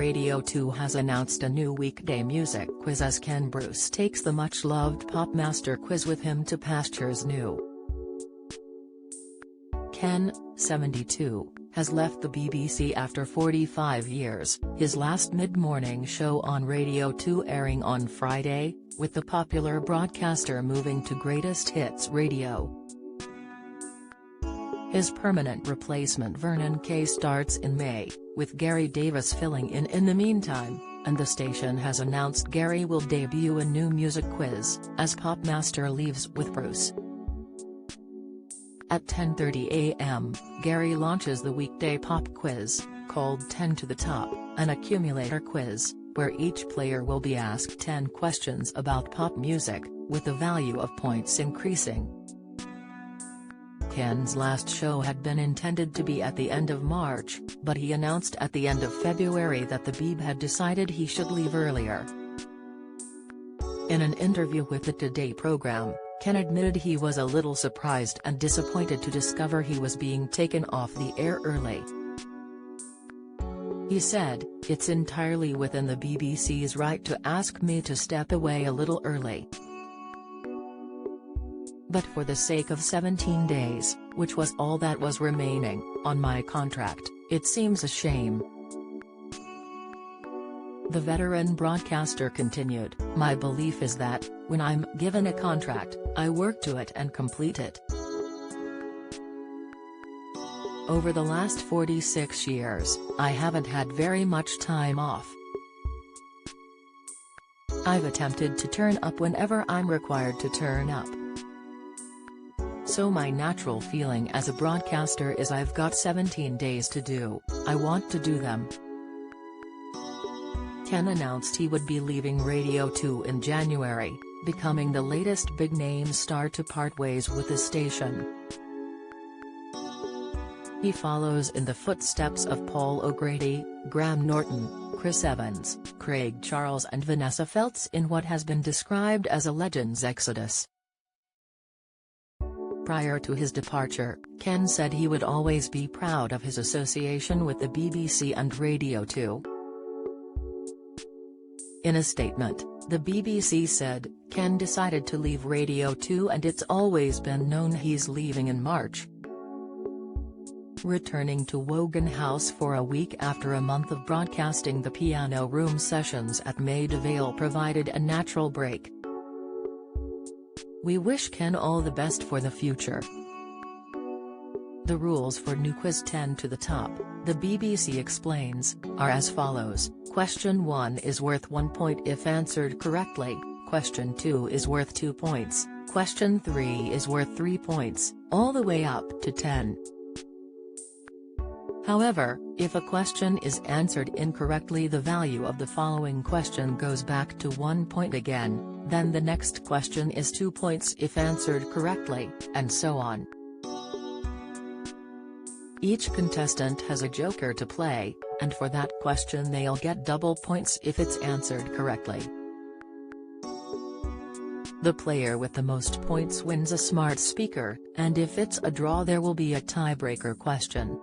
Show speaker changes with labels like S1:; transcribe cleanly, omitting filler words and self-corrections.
S1: Radio 2 has announced a new weekday music quiz as Ken Bruce takes the much-loved Popmaster quiz with him to pastures new. Ken, 72, has left the BBC after 45 years, his last mid-morning show on Radio 2 airing on Friday, with the popular broadcaster moving to Greatest Hits Radio. His permanent replacement Vernon Kay starts in May, with Gary Davis filling in the meantime, and the station has announced Gary will debut a new music quiz, as Popmaster leaves with Bruce. At 10:30 a.m., Gary launches the weekday pop quiz, called 10 to the Top, an accumulator quiz, where each player will be asked 10 questions about pop music, with the value of points increasing. Ken's last show had been intended to be at the end of March, but he announced at the end of February that the BB had decided he should leave earlier. In an interview with the Today program, Ken admitted he was a little surprised and disappointed to discover he was being taken off the air early. He said, "It's entirely within the BBC's right to ask me to step away a little early. But for the sake of 17 days, which was all that was remaining on my contract, it seems a shame." The veteran broadcaster continued, "My belief is that, when I'm given a contract, I work to it and complete it. Over the last 46 years, I haven't had very much time off. I've attempted to turn up whenever I'm required to turn up. So my natural feeling as a broadcaster is I've got 17 days to do, I want to do them." Ken announced he would be leaving Radio 2 in January, becoming the latest big-name star to part ways with the station. He follows in the footsteps of Paul O'Grady, Graham Norton, Chris Evans, Craig Charles and Vanessa Feltz in what has been described as a legends exodus. Prior to his departure, Ken said he would always be proud of his association with the BBC and Radio 2. In a statement, the BBC said, "Ken decided to leave Radio 2 and it's always been known he's leaving in March." Returning to Wogan House for a week after a month of broadcasting, the Piano Room sessions at Maida Vale provided a natural break. "We wish Ken all the best for the future." The rules for new quiz 10 to the Top, the BBC explains, are as follows. Question 1 is worth 1 point if answered correctly, Question 2 is worth 2 points, Question 3 is worth 3 points, all the way up to 10. However, if a question is answered incorrectly, the value of the following question goes back to 1 point again, then the next question is 2 points if answered correctly, and so on. Each contestant has a joker to play, and for that question they'll get double points if it's answered correctly. The player with the most points wins a smart speaker, and if it's a draw there will be a tiebreaker question.